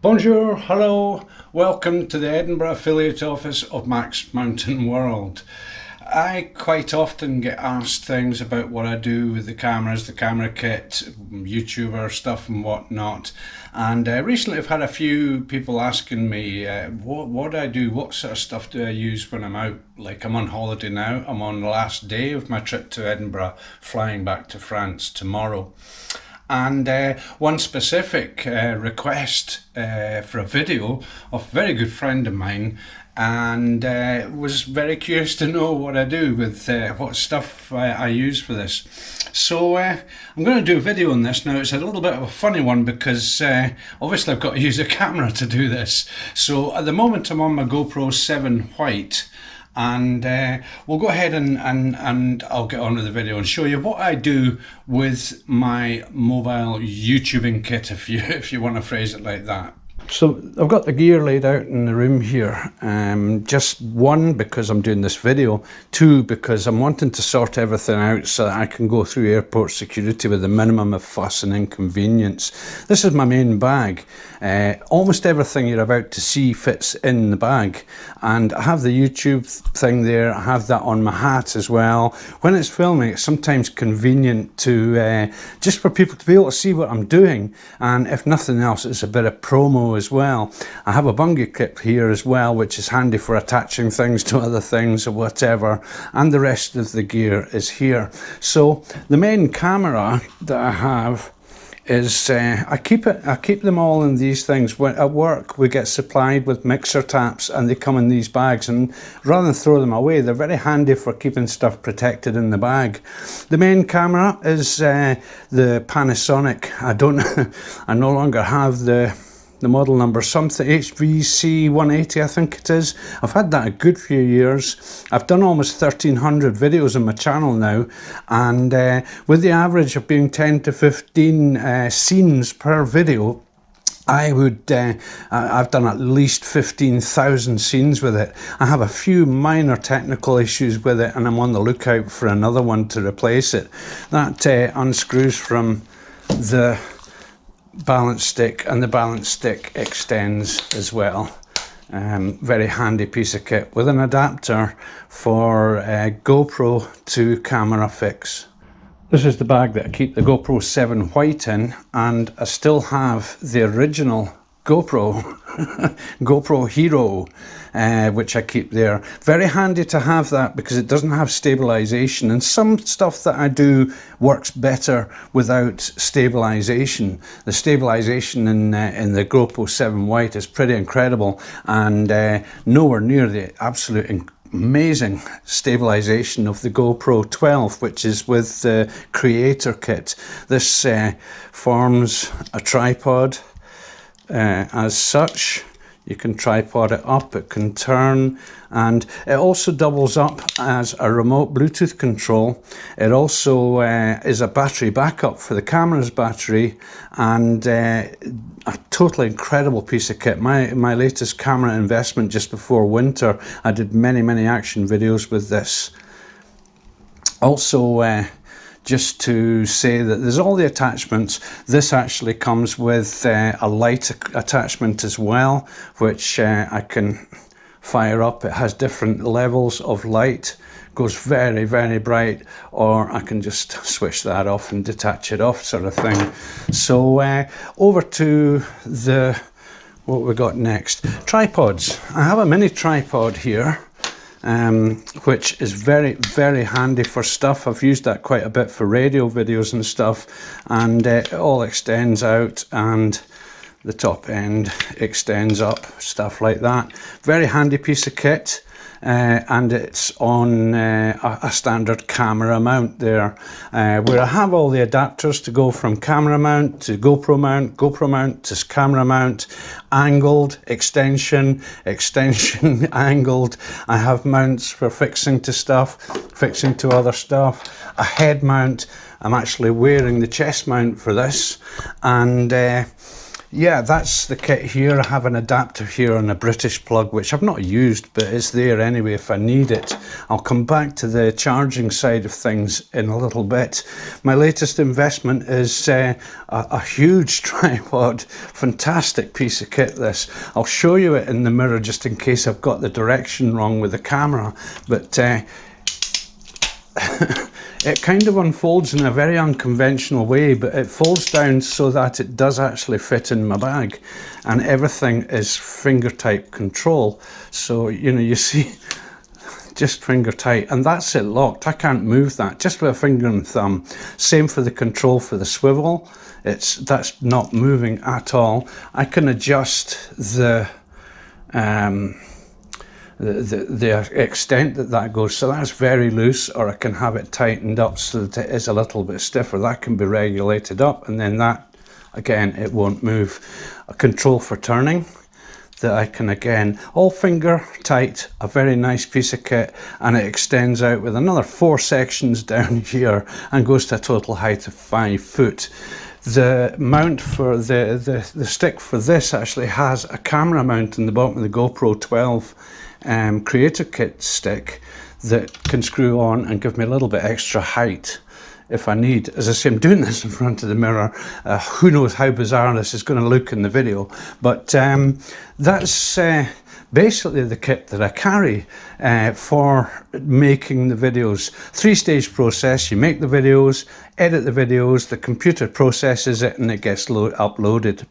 Bonjour, hello, welcome to the Edinburgh affiliate office of MaxMountainWorld. I quite often get asked things about what I do with the cameras, the camera kit, YouTuber stuff and whatnot. And recently I've had a few people asking me what do I do, what sort of stuff do I use when I'm out. Like I'm on holiday now, I'm on the last day of my trip to Edinburgh, flying back to France tomorrow. And one specific request for a video of a very good friend of mine, and was very curious to know what I do with what stuff I use for this. So I'm going to do a video on this now. It's a little bit of a funny one because obviously I've got to use a camera to do this. So at the moment I'm on my GoPro 7 White. And we'll go ahead and I'll get on with the video and show you what I do with my mobile YouTubing kit, if you want to phrase it like that. So I've got the gear laid out in the room here, just one because I'm doing this video, two because I'm wanting to sort everything out so that I can go through airport security with a minimum of fuss and inconvenience. This is my main bag. Almost everything you're about to see fits in the bag, and I have the YouTube thing there, I have that on my hat as well. When it's filming, it's sometimes convenient to just for people to be able to see what I'm doing, and if nothing else it's a bit of promo as well. I have a bungee clip here as well, which is handy for attaching things to other things or whatever, and the rest of the gear is here. So the main camera that I have is I keep them all in these things. When at work we get supplied with mixer taps and they come in these bags, and rather than throw them away, they're very handy for keeping stuff protected in the bag. The main camera is the Panasonic. I no longer have the model number, something HVC 180 I think it is. I've had that a good few years. I've done almost 1300 videos on my channel now, and with the average of being 10 to 15 scenes per video, I've done at least 15,000 scenes with it. I have a few minor technical issues with it and I'm on the lookout for another one to replace it. That unscrews from the balance stick, and the balance stick extends as well. Very handy piece of kit with an adapter for GoPro to camera fix. This is the bag that I keep the GoPro 7 White in, and I still have the original GoPro GoPro Hero, which I keep there. Very handy to have that because it doesn't have stabilization, and some stuff that I do works better without stabilization. The stabilization in the GoPro 7 White is pretty incredible, and nowhere near the absolute amazing stabilization of the GoPro 12, which is with the Creator Kit. This forms a tripod as such. You can tripod it up, it can turn, and it also doubles up as a remote Bluetooth control. It also is a battery backup for the camera's battery, and a totally incredible piece of kit. My latest camera investment just before winter, I did many action videos with this. Also, just to say that there's all the attachments. This actually comes with a light attachment as well, which I can fire up. It has different levels of light, goes very bright, or I can just switch that off and detach it off, sort of thing. So over to what we got next. Tripods. I have a mini tripod here, which is very handy for stuff. I've used that quite a bit for radio videos and stuff, and it all extends out and the top end extends up, stuff like that. Very handy piece of kit. And it's on a standard camera mount there, where I have all the adapters to go from camera mount to GoPro mount to camera mount, angled, extension, angled. I have mounts for fixing to stuff, fixing to other stuff, a head mount. I'm actually wearing the chest mount for this, and yeah, that's the kit here. I have an adapter here and a British plug, which I've not used, but it's there anyway if I need it. I'll come back to the charging side of things in a little bit. My latest investment is a huge tripod. Fantastic piece of kit, this. I'll show you it in the mirror just in case I've got the direction wrong with the camera, but it kind of unfolds in a very unconventional way, but it folds down so that it does actually fit in my bag, and everything is finger type control. So, you know, you see, just finger tight, and that's it locked. I can't move that, just with a finger and thumb. Same for the control for the swivel. That's not moving at all. I can adjust the extent that goes, so that's very loose, or I can have it tightened up so that it is a little bit stiffer. That can be regulated up, and then that again, it won't move. A control for turning that I can, again, all finger tight. A very nice piece of kit, and it extends out with another 4 sections down here and goes to a total height of 5 foot. The mount for the stick for this actually has a camera mount in the bottom of the GoPro 12 Creator Kit stick that can screw on and give me a little bit extra height if I need. As I say, I'm doing this in front of the mirror. Who knows how bizarre this is going to look in the video, but that's basically the kit that I carry for making the videos. 3-stage process. You make the videos, edit the videos, the computer processes it, and it gets uploaded.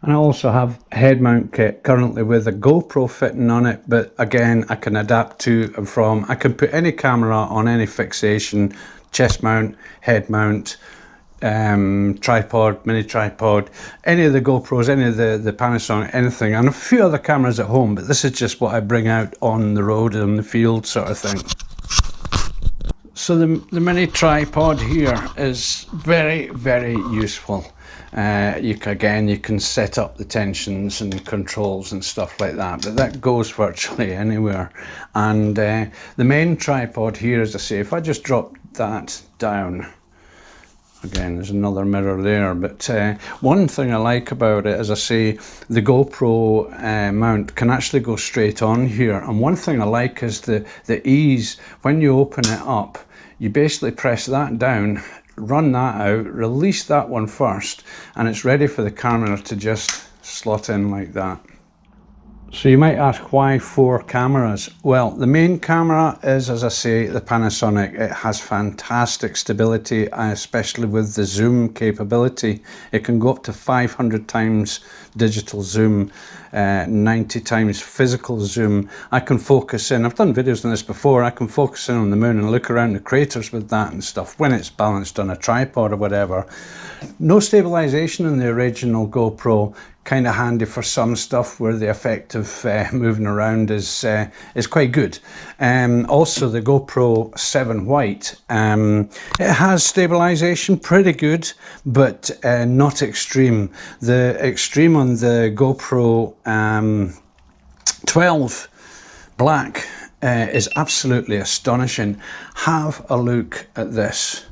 And I also have a head mount kit currently with a GoPro fitting on it, but again, I can adapt to and from. I can put any camera on any fixation, chest mount, head mount, tripod, mini tripod, any of the GoPros, any of the Panasonic, anything, and a few other cameras at home, but this is just what I bring out on the road and the field sort of thing. So the mini tripod here is very, very useful. You can set up the tensions and controls and stuff like that, but that goes virtually anywhere. And the main tripod here, as I say, if I just drop that down, again, there's another mirror there, but one thing I like about it, as I say, the GoPro mount can actually go straight on here, and one thing I like is the ease. When you open it up, you basically press that down, run that out, release that one first, and it's ready for the camera to just slot in like that. So you might ask, why 4 cameras? Well, the main camera is, as I say, the Panasonic. It has fantastic stability, especially with the zoom capability. It can go up to 500 times digital zoom, 90 times physical zoom. I can focus in, I've done videos on this before, I can focus in on the moon and look around the craters with that and stuff when it's balanced on a tripod or whatever. No stabilization in the original GoPro. Kind of handy for some stuff where the effect of moving around is quite good. Also the GoPro 7 White, it has stabilization pretty good, but not extreme. The extreme on the GoPro 12 Black is absolutely astonishing. Have a look at this.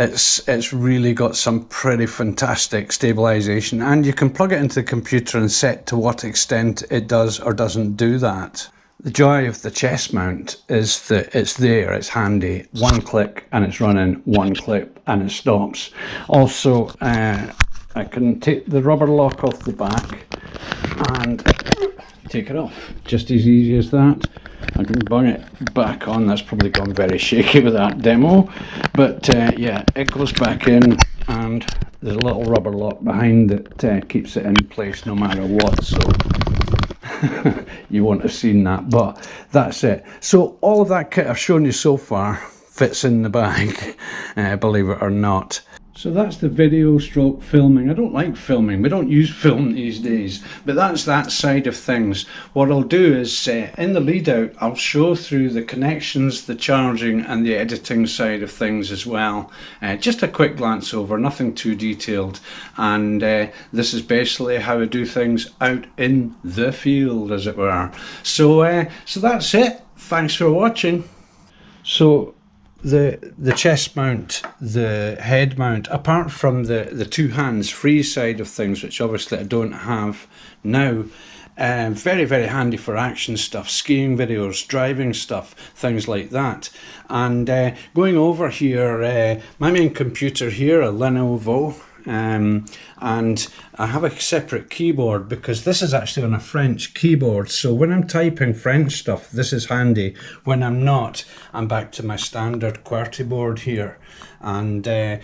It's really got some pretty fantastic stabilization, and you can plug it into the computer and set to what extent it does or doesn't do that. The joy of the chest mount is that it's there, it's handy. One click and it's running, one click and it stops. Also, I can take the rubber lock off the back and take it off, just as easy as that. I can bung it back on. That's probably gone very shaky with that demo, but yeah, it goes back in, and there's a little rubber lock behind that keeps it in place no matter what, so you won't have seen that, but that's it. So all of that kit I've shown you so far fits in the bag, believe it or not. So that's the video stroke filming. I don't like filming, we don't use film these days, but that's that side of things. What I'll do is, in the lead out, I'll show through the connections, the charging and the editing side of things as well. Just a quick glance over, nothing too detailed, and this is basically how I do things out in the field, as it were. So, so that's it. Thanks for watching. So The chest mount, the head mount, apart from the two hands free side of things, which obviously I don't have now, very, very handy for action stuff, skiing videos, driving stuff, things like that. And going over here, my main computer here, a Lenovo, and I have a separate keyboard because this is actually on a French keyboard, so when I'm typing French stuff this is handy. When I'm not, I'm back to my standard QWERTY board here, and I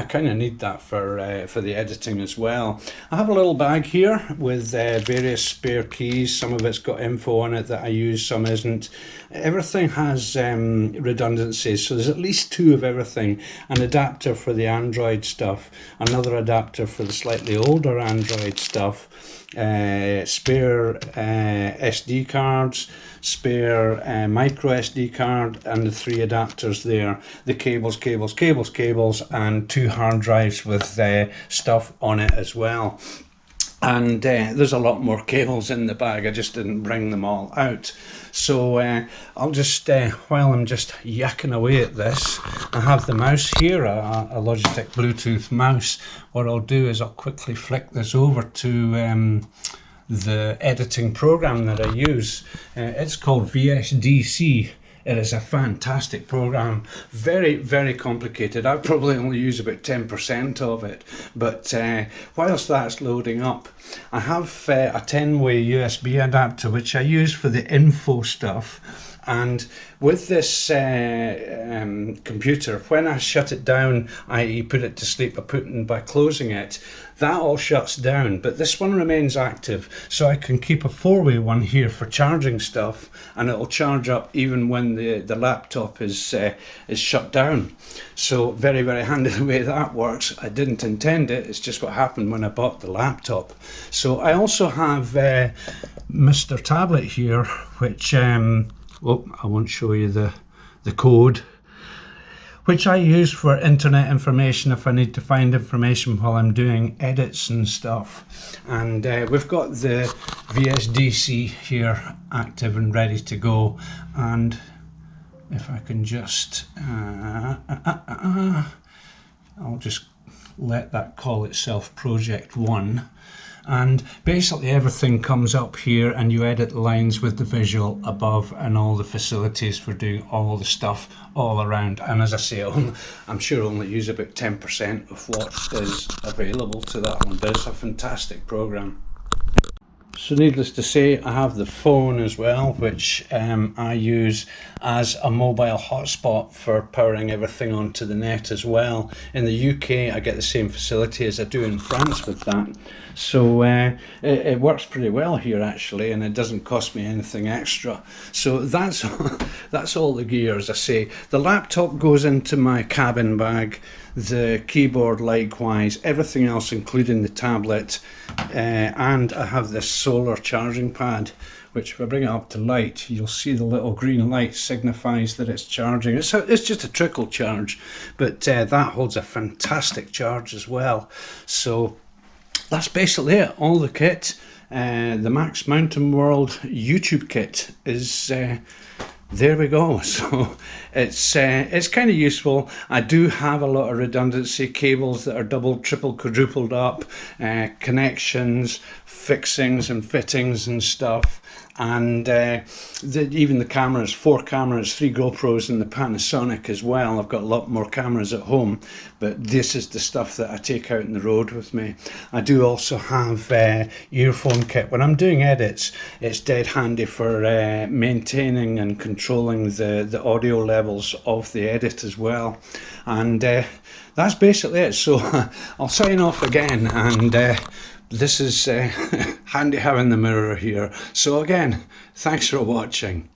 kind of need that for the editing as well. I have a little bag here with various spare keys. Some of it's got info on it that I use, some isn't. Everything has redundancies, so there's at least two of everything. An adapter for the Android stuff, another adapter for the slightly older Android stuff, spare SD cards, spare micro SD card, and the three adapters there, the cables, and two hard drives with stuff on it as well. And there's a lot more cables in the bag, I just didn't bring them all out. So I'll just, while I'm just yakking away at this, I have the mouse here, a Logitech Bluetooth mouse. What I'll do is I'll quickly flick this over to the editing program that I use. It's called VSDC. It is a fantastic program, very, very complicated. I probably only use about 10% of it, but whilst that's loading up, I have a 10-way USB adapter which I use for the info stuff. And with this computer, when I shut it down, i.e. put it to sleep, by closing it, that all shuts down, but this one remains active, so I can keep a 4-way one here for charging stuff, and it'll charge up even when the laptop is shut down. So very, very handy the way that works. I didn't intend it, it's just what happened when I bought the laptop. So I also have Mr. Tablet here, which oh, I won't show you the code, which I use for internet information if I need to find information while I'm doing edits and stuff. And we've got the VSDC here active and ready to go. And if I can just, I'll just let that call itself Project 1. And basically everything comes up here and you edit the lines with the visual above and all the facilities for doing all the stuff all around. And as I say, I'm sure I only use about 10% of what is available to that one, but it's a fantastic program. So needless to say, I have the phone as well, which I use as a mobile hotspot for powering everything onto the net as well. In the UK, I get the same facility as I do in France with that. So it works pretty well here actually, and it doesn't cost me anything extra. So that's all the gear, as I say. The laptop goes into my cabin bag, the keyboard likewise, everything else including the tablet, and I have this solar charging pad, which if I bring it up to light, you'll see the little green light signifies that it's charging. It's just a trickle charge, but that holds a fantastic charge as well. So that's basically it, all the kit. The MaxMountainWorld YouTube kit is there we go. So it's kind of useful. I do have a lot of redundancy, cables that are double, triple, quadrupled up, connections, fixings and fittings and stuff. And even the cameras, 4 cameras, 3 GoPros and the Panasonic as well. I've got a lot more cameras at home, but this is the stuff that I take out on the road with me. I do also have earphone kit. When I'm doing edits, it's dead handy for maintaining and controlling the audio levels of the edit as well. And that's basically it. So I'll sign off again, and this is handy having the mirror here. So again, thanks for watching.